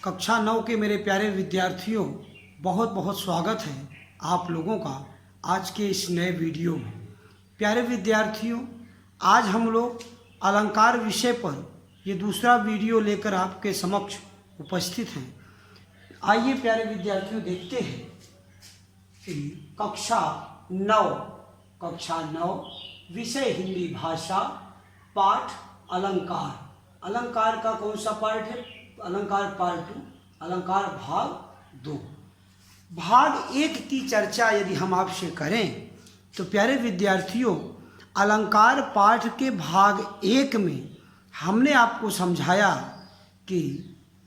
कक्षा 9 के मेरे प्यारे विद्यार्थियों, बहुत बहुत स्वागत है आप लोगों का आज के इस नए वीडियो में। प्यारे विद्यार्थियों, आज हम लोग अलंकार विषय पर ये दूसरा वीडियो लेकर आपके समक्ष उपस्थित हैं। आइए प्यारे विद्यार्थियों, देखते हैं कि कक्षा 9 विषय हिंदी भाषा, पाठ अलंकार। अलंकार का कौन सा पार्ट है? अलंकार पार्ट 2, अलंकार भाग 2। भाग 1 की चर्चा यदि हम आपसे करें तो प्यारे विद्यार्थियों, अलंकार पाठ के भाग 1 में हमने आपको समझाया कि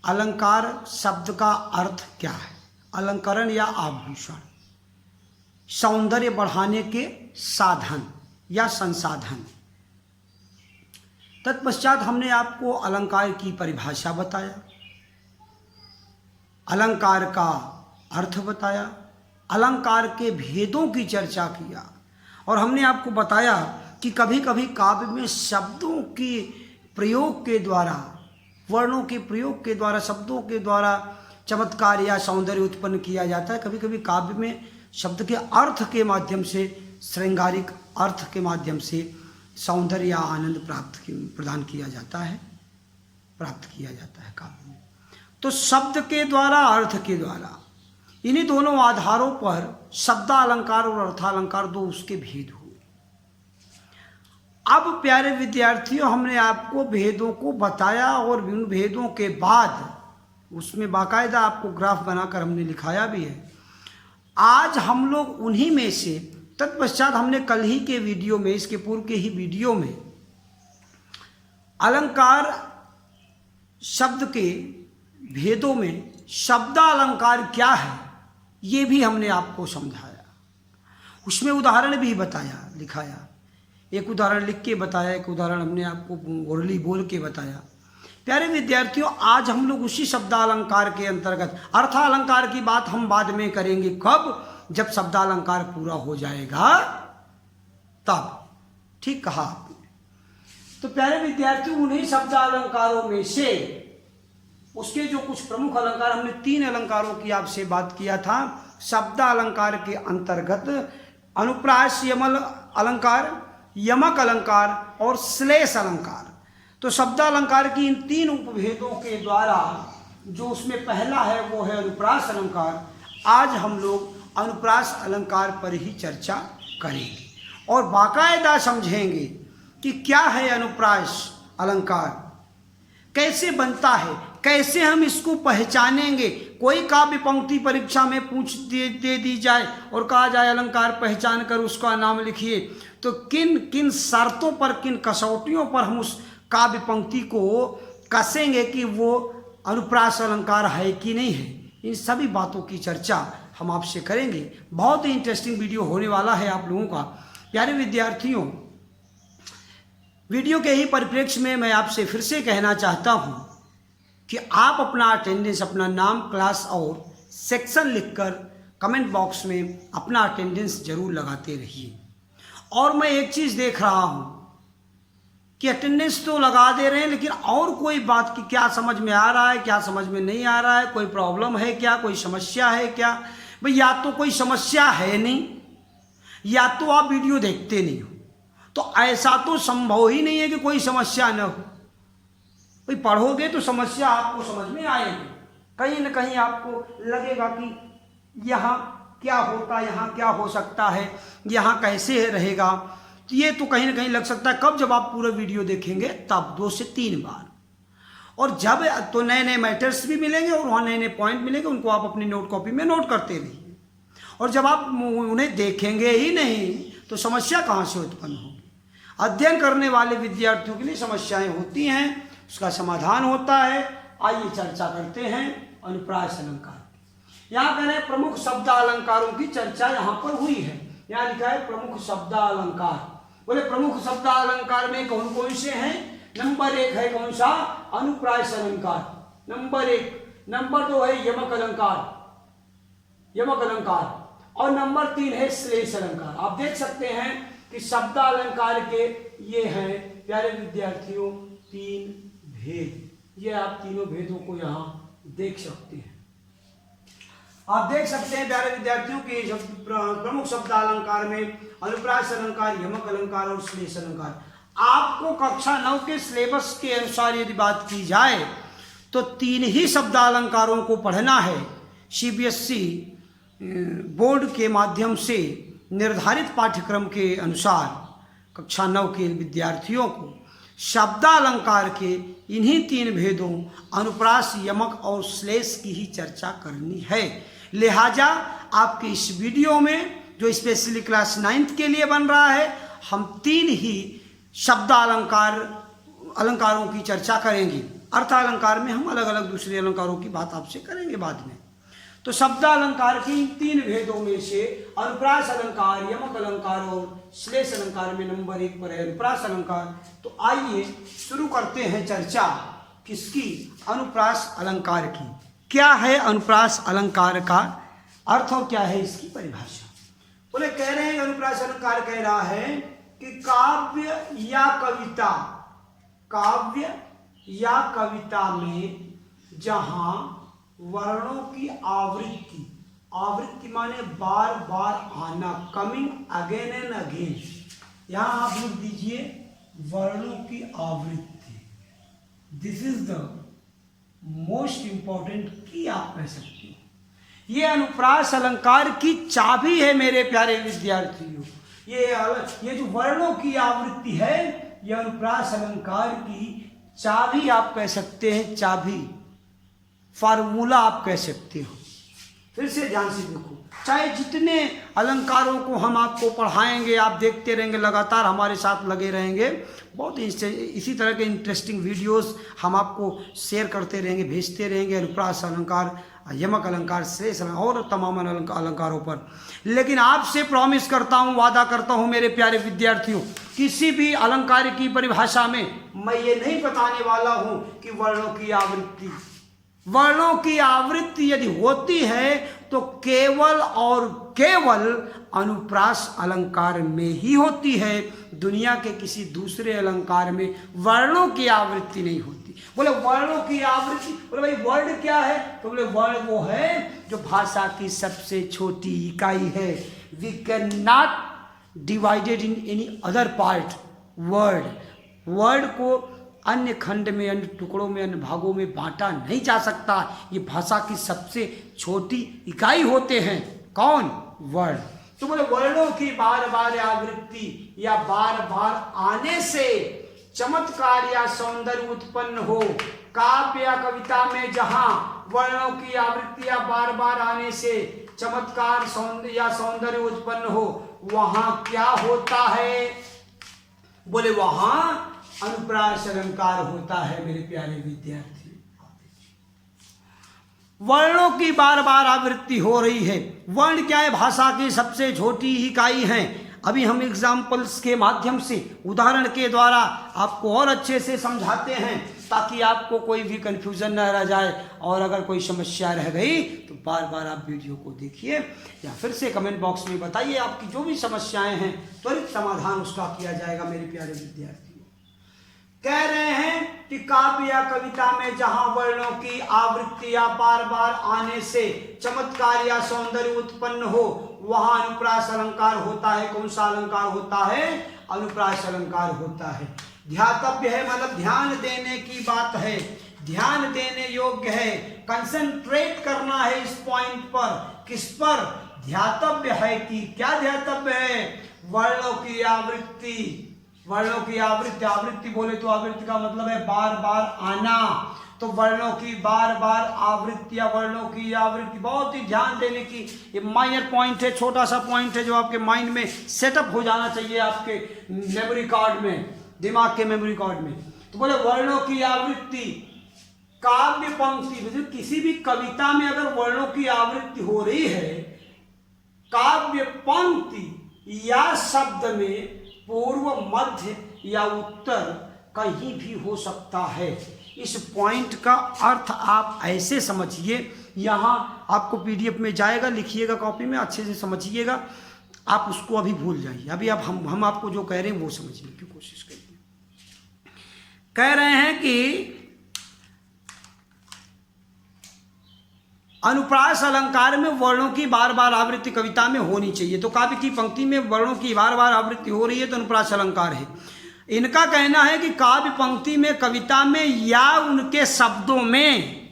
अलंकार शब्द का अर्थ क्या है। अलंकरण या आभूषण, सौंदर्य बढ़ाने के साधन या संसाधन। तत्पश्चात हमने आपको अलंकार की परिभाषा बताया, अलंकार का अर्थ बताया, अलंकार के भेदों की चर्चा किया और हमने आपको बताया कि कभी कभी काव्य में शब्दों के प्रयोग के द्वारा, वर्णों के प्रयोग के द्वारा, शब्दों के द्वारा चमत्कार या सौंदर्य उत्पन्न किया जाता है। कभी कभी काव्य में शब्द के अर्थ के माध्यम से, श्रृंगारिक अर्थ के माध्यम से सौंदर्य या आनंद प्रदान किया जाता है, प्राप्त किया जाता है काव्य में। तो शब्द के द्वारा, अर्थ के द्वारा, इन्हीं दोनों आधारों पर शब्दालंकार और अर्थालंकार दो उसके भेद हुए। अब प्यारे विद्यार्थियों, हमने आपको भेदों को बताया और उन भेदों के बाद उसमें बाकायदा आपको ग्राफ बनाकर हमने लिखाया भी है। आज हम लोग उन्हीं में से, तत्पश्चात हमने कल ही के वीडियो में, इसके पूर्व के ही वीडियो में अलंकार शब्द के भेदों में शब्दालंकार क्या है ये भी हमने आपको समझाया। उसमें उदाहरण भी बताया, लिखाया। एक उदाहरण लिख के बताया, एक उदाहरण हमने आपको ओरली बोल के बताया। प्यारे विद्यार्थियों, आज हम लोग उसी शब्दालंकार के अंतर्गत अर्थालंकार की बात हम बाद में करेंगे। कब? जब शब्दालंकार पूरा हो जाएगा तब। ठीक कहा आपने। तो प्यारे विद्यार्थियों, उन्हीं शब्दालंकारों में से उसके जो कुछ प्रमुख अलंकार, हमने 3 अलंकारों की आपसे बात किया था। शब्दालंकार के अंतर्गत अनुप्रास यमल अलंकार, यमक अलंकार और श्लेष अलंकार। तो शब्दालंकार की इन 3 उपभेदों के द्वारा जो उसमें पहला है वो है अनुप्रास अलंकार। आज हम लोग अनुप्रास अलंकार पर ही चर्चा करेंगे और बाकायदा समझेंगे कि क्या है अनुप्रास अलंकार, कैसे बनता है, कैसे हम इसको पहचानेंगे। कोई काव्य पंक्ति परीक्षा में दे दी जाए और कहा जाए अलंकार पहचान कर उसका नाम लिखिए, तो किन किन शर्तों पर, किन कसौटियों पर हम उस काव्य पंक्ति को कसेंगे कि वो अनुप्रास अलंकार है कि नहीं है। इन सभी बातों की चर्चा हम आपसे करेंगे। बहुत ही इंटरेस्टिंग वीडियो होने वाला है आप लोगों का। प्यारे विद्यार्थियों, वीडियो के ही परिप्रेक्ष्य में मैं आपसे फिर से कहना चाहता हूं कि आप अपना अटेंडेंस, अपना नाम, क्लास और सेक्शन लिखकर कमेंट बॉक्स में अपना अटेंडेंस जरूर लगाते रहिए। और मैं एक चीज़ देख रहा हूं कि अटेंडेंस तो लगा दे रहे हैं, लेकिन और कोई बात की क्या समझ में आ रहा है, क्या समझ में नहीं आ रहा है, कोई प्रॉब्लम है क्या, कोई समस्या है क्या? भाई, या तो कोई समस्या है नहीं, या तो आप वीडियो देखते नहीं हो। तो ऐसा तो संभव ही नहीं है कि कोई समस्या न हो। भाई, पढ़ोगे तो समस्या आपको समझ में आएगी। कहीं ना कहीं आपको लगेगा कि यहाँ क्या होता, यहाँ क्या हो सकता है, यहाँ कैसे रहेगा। तो ये तो कहीं ना कहीं लग सकता है। कब? जब आप पूरा वीडियो देखेंगे तब 2 से 3 बार। और जब तो नए नए मैटर्स भी मिलेंगे और वहाँ नए नए पॉइंट मिलेंगे, उनको आप अपनी नोट कॉपी में नोट करते रहिए। और जब आप उन्हें देखेंगे ही नहीं तो समस्या कहाँ से उत्पन्न होगी? अध्ययन करने वाले विद्यार्थियों के लिए समस्याएं होती हैं, उसका समाधान होता है। आइए चर्चा करते हैं अनुप्रास अलंकार। यहाँ कह रहे हैं प्रमुख शब्दालंकारों की चर्चा यहाँ पर हुई है। यहाँ लिखा है प्रमुख शब्दालंकार। बोले प्रमुख शब्दालंकार में कौन कौन से हैं? नंबर 1 है कौन सा? अनुप्रास अलंकार, नंबर 1। नंबर 2 है यमक अलंकार, यमक अलंकार। और नंबर 3 है श्लेष अलंकार। आप देख सकते हैं कि शब्दालंकार के ये हैं प्यारे विद्यार्थियों 3 भेद। ये आप तीनों भेदों को यहाँ देख सकते हैं। आप देख सकते हैं प्यारे विद्यार्थियों के प्रमुख शब्द अलंकार में अनुप्रास अलंकार, यमक अलंकार और श्लेष अलंकार। आपको कक्षा 9 के सिलेबस के अनुसार यदि बात की जाए तो 3 ही शब्द अलंकारों को पढ़ना है। सीबीएसई बोर्ड के माध्यम से निर्धारित पाठ्यक्रम के अनुसार कक्षा 9 के विद्यार्थियों को शब्दालंकार के इन्हीं 3 भेदों अनुप्रास, यमक और श्लेष की ही चर्चा करनी है। लिहाजा आपके इस वीडियो में जो स्पेशली क्लास 9th के लिए बन रहा है, हम 3 ही अलंकारों की चर्चा करेंगे। अर्थ अलंकार में हम अलग अलग दूसरे अलंकारों की बात आपसे करेंगे बाद में। तो शब्द अलंकार के इन 3 भेदों में से अनुप्रास अलंकार, यमक अलंकार और श्लेष अलंकार में नंबर 1 पर है अनुप्रास अलंकार। तो आइए शुरू करते हैं चर्चा किसकी? अनुप्रास अलंकार की। क्या है अनुप्रास अलंकार का अर्थ और क्या है इसकी परिभाषा? बोले कह रहे हैं अनुप्रास अलंकार कह रहा है कि काव्य या कविता में जहां वर्णों की आवृत्ति माने बार बार आना, कमिंग अगेन एंड अगेन, यहां आप लिख दीजिए वर्णों की आवृत्ति। This is the most important की आप कह सकते हो। ये अनुप्रास अलंकार की चाबी है मेरे प्यारे विद्यार्थियों। ये जो वर्णों की आवृत्ति है, ये अनुप्रास अलंकार की चाबी आप कह सकते हैं, चाबी फार्मूला आप कह सकते हो। फिर से ध्यान से देखो, चाहे जितने अलंकारों को हम आपको पढ़ाएंगे, आप देखते रहेंगे, लगातार हमारे साथ लगे रहेंगे, बहुत इसी तरह के इंटरेस्टिंग वीडियोस हम आपको शेयर करते रहेंगे, भेजते रहेंगे अनुप्रास अलंकार, यमक अलंकार, श्लेष अलंकार और तमाम अलंकारों पर। लेकिन आपसे प्रॉमिस करता हूँ, वादा करता हूँ मेरे प्यारे विद्यार्थियों, किसी भी अलंकार की परिभाषा में मैं ये नहीं बताने वाला हूँ कि वर्णों की आवृत्ति यदि होती है तो केवल और केवल अनुप्रास अलंकार में ही होती है। दुनिया के किसी दूसरे अलंकार में वर्णों की आवृत्ति नहीं होती। बोले वर्णों की आवृत्ति, बोले भाई वर्ड क्या है? तो बोले वर्ड वो है जो भाषा की सबसे छोटी इकाई है। We can not divided in any other part. Word को अन्य खंड में, अन्य टुकड़ों में, अन्य भागों में बांटा नहीं जा सकता। ये भाषा की सबसे छोटी इकाई होते हैं। कौन? वर्ण। तो बोले वर्णों की बार बार आवृत्ति या बार बार आने से चमत्कार या सौंदर्य उत्पन्न हो। काव्य या कविता में जहां वर्णों की आवृत्ति या बार बार आने से चमत्कार या सौंदर्य उत्पन्न हो, वहां क्या होता है? बोले वहां अनुप्रास अलंकार होता है मेरे प्यारे विद्यार्थी। वर्णों की बार बार आवृत्ति हो रही है। वर्ण क्या है? भाषा की सबसे छोटी इकाई है। अभी हम एग्जाम्पल्स के माध्यम से, उदाहरण के द्वारा आपको और अच्छे से समझाते हैं ताकि आपको कोई भी कंफ्यूजन न रह जाए। और अगर कोई समस्या रह गई तो बार बार आप वीडियो को देखिए या फिर से कमेंट बॉक्स में बताइए। आपकी जो भी समस्याएं हैं त्वरित समाधान उसका किया जाएगा मेरे प्यारे विद्यार्थी। कह रहे हैं कि काव्य या कविता में जहां वर्णों की आवृत्ति या बार बार आने से चमत्कार या सौंदर्य उत्पन्न हो, वहां अनुप्रास अलंकार होता है। कौन सा अलंकार होता है? अनुप्रास अलंकार होता है। ध्यातव्य है मतलब ध्यान देने की बात है, ध्यान देने योग्य है, कंसंट्रेट करना है इस पॉइंट पर। किस पर? ध्यातव्य है कि क्या ध्यातव्य है? वर्णों की आवृत्ति। वर्णों की आवृत्ति बोले तो आवृत्ति का मतलब है बार बार आना। तो वर्णों की बार बार आवृत्ति या वर्णों की आवृत्ति, बहुत ही ध्यान देने की ये माइनर पॉइंट है, छोटा सा पॉइंट है जो आपके माइंड में सेटअप हो जाना चाहिए, आपके मेमोरी कार्ड में, दिमाग के मेमोरी कार्ड में। तो बोले वर्णों की आवृत्ति। काव्य पंक्ति, मतलब किसी भी कविता में अगर वर्णों की आवृत्ति हो रही है, काव्य पंक्ति या शब्द में पूर्व, मध्य या उत्तर कहीं भी हो सकता है। इस पॉइंट का अर्थ आप ऐसे समझिए, यहाँ आपको पीडीएफ में जाएगा, लिखिएगा कॉपी में, अच्छे से समझिएगा। आप उसको अभी भूल जाइए, अभी आप हम आपको जो कह रहे हैं वो समझने की कोशिश करिए। कह रहे हैं कि अनुप्रास अलंकार में वर्णों की बार बार आवृत्ति कविता में होनी चाहिए। तो काव्य की पंक्ति में वर्णों की बार बार आवृत्ति हो रही है तो अनुप्रास अलंकार है। इनका कहना है कि काव्य पंक्ति में, कविता में या उनके शब्दों में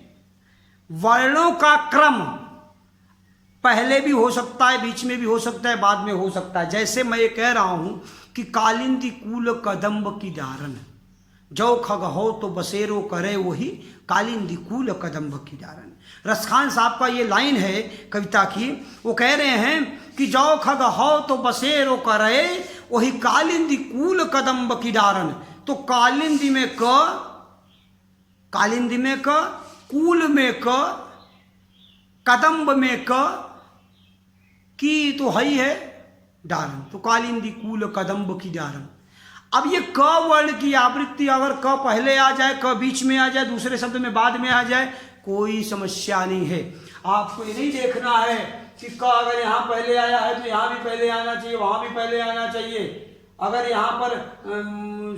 वर्णों का क्रम पहले भी हो सकता है, बीच में भी हो सकता है, बाद में हो सकता है। जैसे मैं ये कह रहा हूं कि कालिंदी कूल कदम्ब की डारन, जो खग हो तो बसेरो करे वही कालिंदी कूल कदम्ब की डारन। रसखान साहब का ये लाइन है कविता की। वो कह रहे हैं कि जो खग हो तो बसेरो करे वही कालिंदी कूल कदम्ब की डारन। तो कालिंदी में क, कालिंदी में क, कूल में क, कदम्ब में क, की तो हई है डारन। तो कालिंदी कूल कदम्ब की डारन। अब ये क वर्ण की आवृत्ति अगर क पहले आ जाए, क बीच में आ जाए, दूसरे शब्द में बाद में आ जाए, कोई समस्या नहीं है। आपको ये नहीं देखना है कि क अगर यहाँ पहले आया है तो यहाँ भी पहले आना चाहिए, वहाँ भी पहले आना चाहिए। अगर यहाँ पर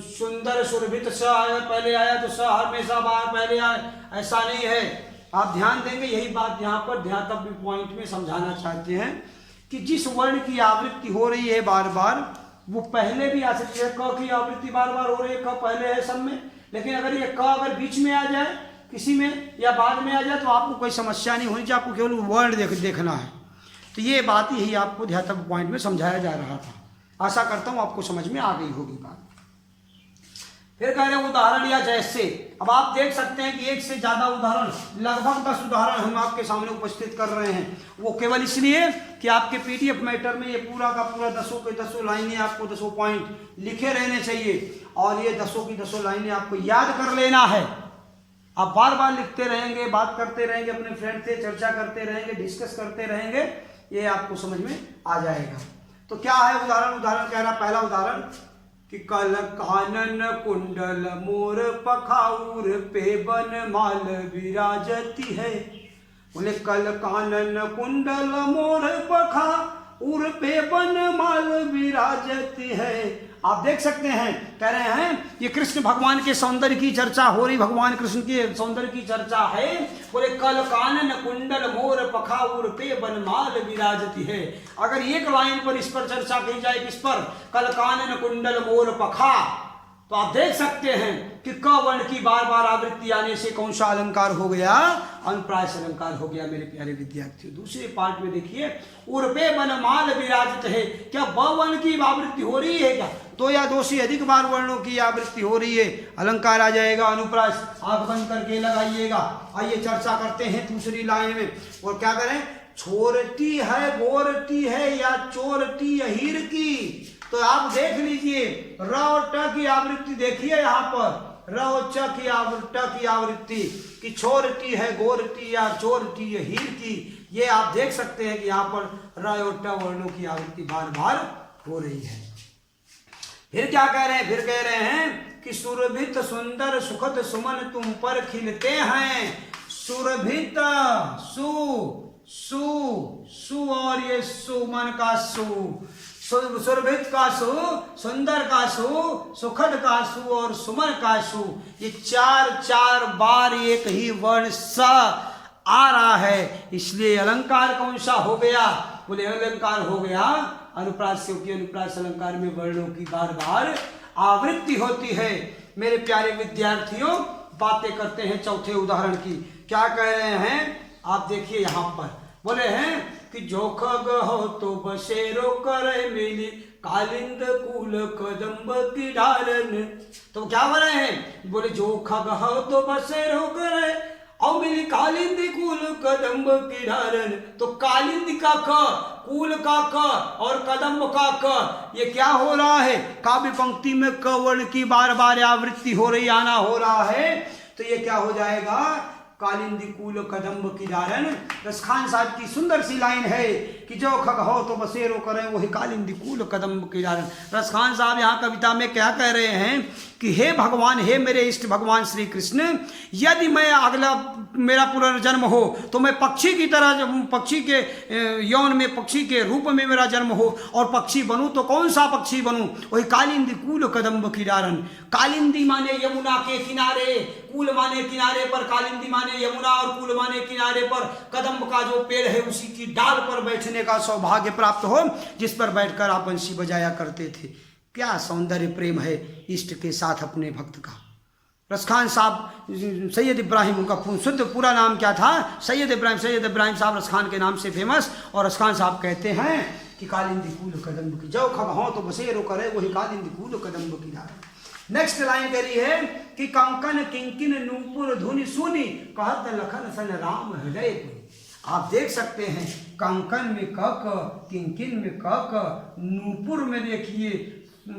सुंदर सुरभित स अगर पहले आया तो स हमेशा बाहर पहले आए, ऐसा नहीं है। आप ध्यान देंगे, यही बात यहाँ पर ध्यातव्य पॉइंट में समझाना चाहते हैं कि जिस वर्ण की आवृत्ति हो रही है बार बार, वो पहले भी आ सकती है। क की आवृत्ति बार बार हो रही है, क पहले है सब में, लेकिन अगर ये क अगर बीच में आ जाए किसी में या बाद में आ जाए तो आपको कोई समस्या नहीं होनी चाहिए, आपको केवल वर्ण देखना है। तो ये बात यही आपको ध्यातव्य पॉइंट में समझाया जा रहा था। आशा करता हूँ आपको समझ में आ गई होगी बात। फिर कह रहे हैं उदाहरण या जैसे। अब आप देख सकते हैं कि एक से ज्यादा उदाहरण, लगभग 10 उदाहरण हम आपके सामने उपस्थित कर रहे हैं। वो केवल इसलिए कि आपके पीडीएफ मैटर में ये पूरा का पूरा 10 के 10 लाइनें, आपको 10 पॉइंट लिखे रहने चाहिए और ये 10 की 10 लाइनें आपको याद कर लेना है। आप बार बार लिखते रहेंगे, बात करते रहेंगे, अपने फ्रेंड से चर्चा करते रहेंगे, डिस्कस करते रहेंगे, ये आपको समझ में आ जाएगा। तो क्या है उदाहरण? उदाहरण कह रहा, पहला उदाहरण कि कल कानन कुंडल मोर पखाउर पे बन माल विराजती है। बोले कल कानन कुंडल मोर पखाउर पे बन माल विराजती है। आप देख सकते हैं, कह रहे हैं ये कृष्ण भगवान के सौंदर्य की चर्चा हो रही, भगवान कृष्ण के सौंदर्य की चर्चा है। बोले कल कानन कुंडल मोर पखाउर पे बन माल विराजती है। अगर एक लाइन पर इस पर चर्चा की जाए, किस पर? कल कानन कुंडल मोर पखा, तो आप देख सकते हैं कि क वर्ण की बार बार आवृत्ति आने से कौन सा अलंकार हो गया? अनुप्रास अलंकार हो गया मेरे प्यारे विद्यार्थियों। दूसरे पार्ट में देखिए, उर्पे बनमाल विराजित है। क्या ब वर्ण की आवृत्ति हो रही है क्या? 2 या 2 से अधिक बार वर्णों की आवृत्ति हो रही है, अलंकार आ जाएगा अनुप्रास। आंख बंद करके लगाइएगा। आइए चर्चा करते हैं दूसरी लाइन में। और क्या करें? छोरटी है, गोरटी है या चोरटी हीर की। तो आप देख लीजिए, र और ट की आवृत्ति देखिए यहाँ पर, र और च की आवृत्ति कि छोरटी है, गोरटी या चोरटी हीर की। ये आप देख सकते हैं कि यहाँ पर र और ट वर्णों की आवृत्ति बार बार हो रही है। फिर क्या कह रहे हैं? फिर कह रहे हैं कि सुरभित सुंदर सुखद सुमन तुम पर खिलते हैं। सुरभित, सु और ये सुमन का सुरभित का सु, सुंदर का सु, सुखद का सु और सुमन का सु, ये 4 बार एक ही वर्ण स आ रहा है। इसलिए अलंकार कौन सा हो गया? बोले अलंकार हो गया अनुप्रास, क्योंकि अनुप्रास अलंकार में वर्णों की बार बार आवृत्ति होती है। मेरे प्यारे विद्यार्थियों, बातें करते हैं चौथे उदाहरण की। क्या कह रहे हैं? आप देखिए यहाँ पर बोले हैं कि जो खग हो तो बसेरो करे मिली कालिंद कूल कदम्ब की डारन। तो क्या बोल रहे हैं? बोले जो खग हो तो बसेरो करे और मिली कालिंद कूल कदम्ब की डारन। तो कालिंद का क, कूल का क और कदम्ब का क, ये क्या हो रहा है? काव्य पंक्ति में क वर्ण की बार बार आवृत्ति हो रही, आना हो रहा है। तो ये क्या हो जाएगा? कालिंदी कूल कदम्ब की डारन। रसखान साहब की सुंदर सी लाइन है कि जो खग हो तो बसेरो करें वही कालिंदी कूल कदम्ब की डारन। रसखान साहब यहाँ कविता में क्या कह रहे हैं कि हे भगवान, हे मेरे इष्ट भगवान श्री कृष्ण, यदि मैं अगला मेरा पुनर्जन्म हो तो मैं पक्षी की तरह, पक्षी के यौन में, पक्षी के रूप में मेरा जन्म हो, और पक्षी बनूं तो कौन सा पक्षी बनूं? वही कालिंदी कूल कदम्ब किनारन। कालिंदी माने यमुना के किनारे, कूल माने किनारे पर, कालिंदी माने यमुना और कूल माने किनारे पर, कदम्ब का जो पेड़ है उसी की डाल पर बैठने का सौभाग्य प्राप्त हो, जिस पर बैठकर आप बंसी बजाया करते थे। क्या सौंदर्य प्रेम है इष्ट के साथ अपने भक्त का। रसखान साहब, सैयद इब्राहिम, उनका शुद्ध पूरा नाम क्या था? सैयद इब्राहिम साहब रसखान के नाम से फेमस। और रसखान साहब कहते हैं कि कालिंदी कूल कदम्ब की, जो खग हो तो बसेरो करे, वही कालिंदी कूल कदम्ब की डाल। नेक्स्ट लाइन करी है कि कंकन किंकिन नूपुर धुनि सुनी, कहत लखन सन राम हृदय पुनि। आप देख सकते हैं कंकन में क, किंकिन में क, नूपुर में देखिए उ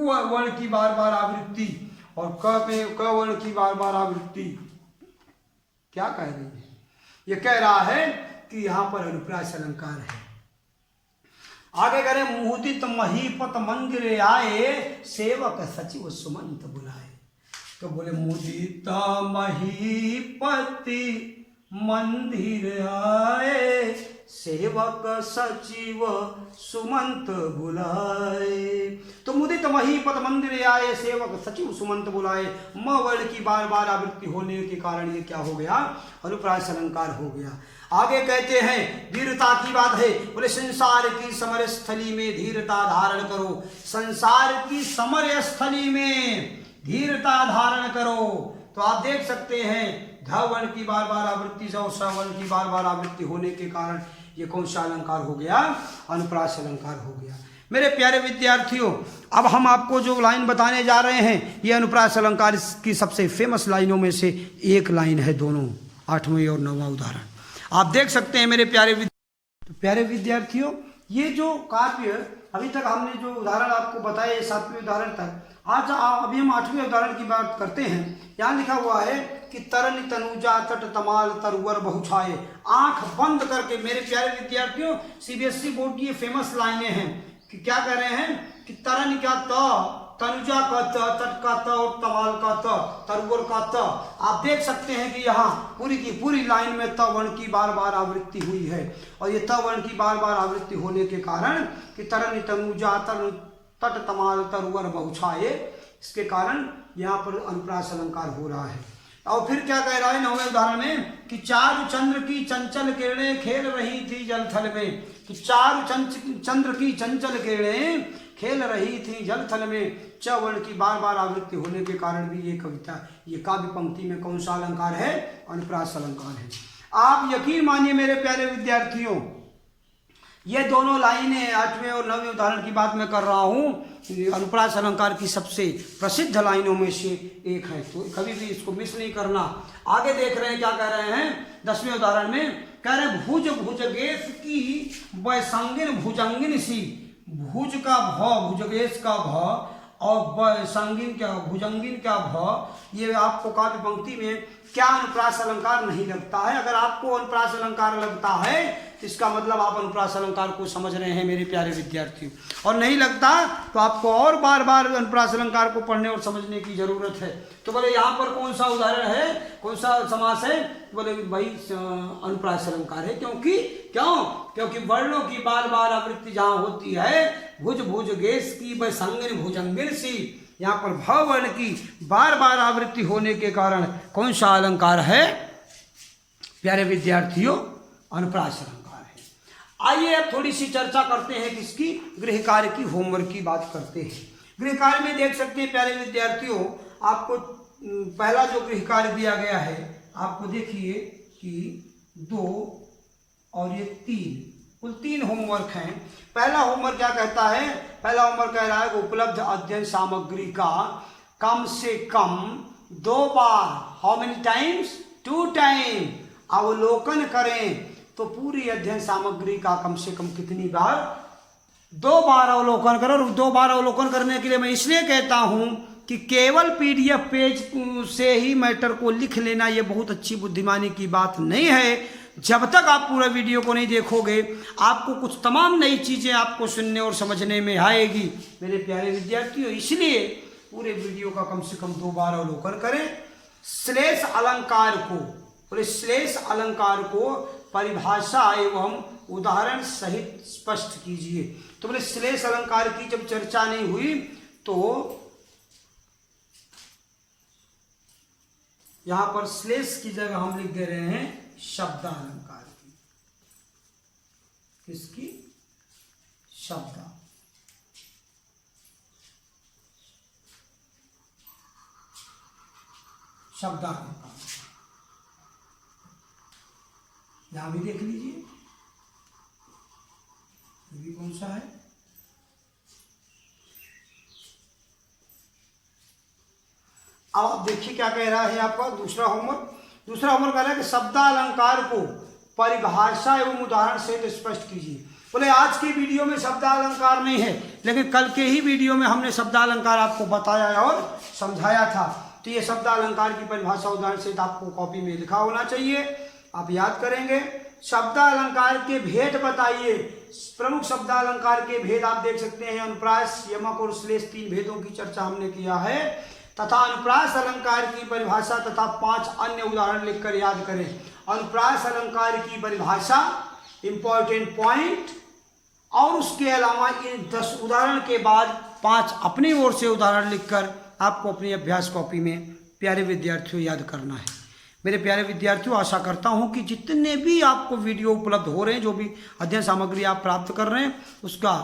वर्ण की बार बार आवृत्ति, और क में क वर्ण की बार बार आवृत्ति। क्या कह रही है? ये कह रहा है कि यहाँ पर अनुप्रास अलंकार है। आगे करें, मुहुदित महीपत मंदिर आए, सेवक सचिव सुमंत बुलाए। तो बोले मुदित महीपति मंदिर आए, सेवक सचिव सुमंत बुलाए। तो मुदित महीपत मंदिर आए, सेवक सचिव सुमंत बुलाए। म वर्ण की बार बार आवृत्ति होने के कारण ये क्या हो गया? अनुप्रास अलंकार हो गया। आगे कहते हैं धीरता की बात है, बोले संसार की समर स्थली में धीरता धारण करो। संसार की समर स्थली में धीरता धारण करो। तो आप देख सकते हैं ध वर्ण की बार बार आवृत्ति और स वर्ण की बार बार आवृत्ति होने के कारण ये कौन सा अलंकार हो गया? अनुप्रास अलंकार हो गया। मेरे प्यारे विद्यार्थियों, अब हम आपको जो लाइन बताने जा रहे हैं, ये अनुप्रास अलंकार की सबसे फेमस लाइनों में से एक लाइन है। दोनों 8वां और 9वां उदाहरण आप देख सकते हैं मेरे प्यारे विद्यार्थियों। ये जो काव्य अभी तक हमने जो उदाहरण आपको बताए 7वें उदाहरण तक, आज अभी हम 8वें उदाहरण की बात करते हैं। यहाँ लिखा हुआ है कि तरन तनुजा तट तमाल तरुवर बहुछाए। आंख बंद करके, मेरे प्यारे विद्यार्थियों, सीबीएसई बोर्ड की ये फेमस लाइनें हैं कि क्या कह रहे हैं कि तरन का त, तनुजा का त, तट का त और तमाल का त, तरुवर का त। आप देख सकते हैं कि यहाँ पूरी की पूरी लाइन में त वर्ण की बार बार आवृत्ति हुई है, और ये त वर्ण की बार बार आवृत्ति होने के कारण कि तरन तनुजा तट तमाल तरुवर बहुछाए, इसके कारण यहाँ पर अनुप्रास अलंकार हो रहा है। और फिर क्या कह रहा है 9वें उदाहरण में कि चारु चंद्र की चंचल किरणें खेल रही थी जल थल में। कि चारु चंद्र की चंचल किरणें खेल रही थी जल थल में। च वर्ण की बार बार आवृत्ति होने के कारण भी ये कविता, ये काव्य पंक्ति में कौन सा अलंकार है? अनुप्रास अलंकार है। आप यकीन मानिए मेरे प्यारे विद्यार्थियों, ये दोनों लाइनें 8वें और 9वें उदाहरण की बात मैं कर रहा हूँ, अनुप्रास अलंकार की सबसे प्रसिद्ध लाइनों में से एक है। तो कभी भी इसको मिस नहीं करना। आगे देख रहे हैं क्या कह रहे हैं 10वें उदाहरण में, कह रहे हैं भुज भुजगेश की वैसंगिन भुजंगिन सी। भुज का भ, भुजगेश का भ, और संगीन क्या, भुजंगिन क्या भ। ये आपको काव्य पंक्ति में क्या अनुप्रास अलंकार नहीं लगता है? अगर आपको अनुप्रास अलंकार लगता है तो इसका मतलब आप अनुप्रास अलंकार को समझ रहे हैं मेरे प्यारे विद्यार्थियों, और नहीं लगता तो आपको और बार बार अनुप्रास अलंकार को पढ़ने और समझने की जरूरत है। तो बोले यहाँ पर कौन सा उदाहरण है, कौन सा समास है? बोले भाई अनुप्रास अलंकार है। क्योंकि वर्णों की बार बार आवृत्ति जहाँ होती है, भुज भुजगेश की वैसंगिन भुजंगिन सी, यहाँ पर भ वर्ण की बार बार आवृत्ति होने के कारण कौन सा अलंकार है प्यारे विद्यार्थियों? अनुप्रास अलंकार है। आइए अब थोड़ी सी चर्चा करते हैं किसकी? गृह कार्य की, होमवर्क की बात करते हैं। गृह कार्य में देख सकते हैं प्यारे विद्यार्थियों, आपको पहला जो गृह कार्य दिया गया है, आपको देखिए कि 2 और ये 3, कुल 3 होमवर्क हैं। पहला होमवर्क क्या कहता है? पहला होमवर्क कह रहा है कि उपलब्ध अध्ययन सामग्री का कम से कम 2 बार, हाउ मेनी टाइम्स? 2 टाइम अवलोकन करें। तो पूरी अध्ययन सामग्री का कम से कम कितनी बार? 2 बार अवलोकन करो। और 2 बार अवलोकन करने के लिए मैं इसलिए कहता हूं कि केवल पीडीएफ पेज से ही मैटर को लिख लेना ये बहुत अच्छी बुद्धिमानी की बात नहीं है। जब तक आप पूरा वीडियो को नहीं देखोगे, आपको कुछ तमाम नई चीज़ें आपको सुनने और समझने में आएगी मेरे प्यारे विद्यार्थियों। इसलिए पूरे वीडियो का कम से कम 2 बार अवलोकन करें। श्लेष अलंकार को, बोले श्लेष अलंकार को परिभाषा एवं उदाहरण सहित स्पष्ट कीजिए। तो बोले श्लेष अलंकार की जब चर्चा नहीं हुई तो यहां पर श्लेष की जगह हम लिख दे रहे हैं शब्दालंकार की। किसकी? शब्द। शब्दालंकार यहां भी देख लीजिए, ये भी कौन सा है? अब आप देखिए क्या कह रहा है आपका दूसरा होमवर्क। दूसरा होमवर्क कह रहा है कि शब्दालंकार को परिभाषा एवं उदाहरण से स्पष्ट कीजिए। बोले आज की वीडियो में शब्दालंकार नहीं है, लेकिन कल के ही वीडियो में हमने शब्दालंकार आपको बताया और समझाया था। तो ये शब्दालंकार की परिभाषा उदाहरण से आपको कॉपी में लिखा होना चाहिए, आप याद करेंगे। शब्दालंकार के भेद बताइए। प्रमुख शब्दालंकार के भेद आप देख सकते हैं, अनुप्रास, यमक और श्लेष 3 भेदों की चर्चा हमने किया है, तथा अनुप्रास अलंकार की परिभाषा तथा 5 अन्य उदाहरण लिखकर याद करें। अनुप्रास अलंकार की परिभाषा, इंपॉर्टेंट पॉइंट, और उसके अलावा इन 10 उदाहरण के बाद 5 अपनी ओर से उदाहरण लिखकर आपको अपनी अभ्यास कॉपी में प्यारे विद्यार्थियों याद करना है। मेरे प्यारे विद्यार्थियों, आशा करता हूं कि जितने भी आपको वीडियो उपलब्ध हो रहे हैं, जो भी अध्ययन सामग्री आप प्राप्त कर रहे हैं, उसका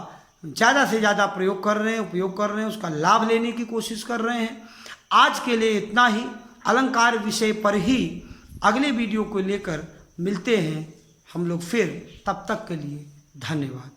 ज़्यादा से ज़्यादा प्रयोग कर रहे हैं, उपयोग कर रहे हैं, उसका लाभ लेने की कोशिश कर रहे हैं। आज के लिए इतना ही। अलंकार विषय पर ही अगले वीडियो को लेकर मिलते हैं हम लोग फिर। तब तक के लिए धन्यवाद।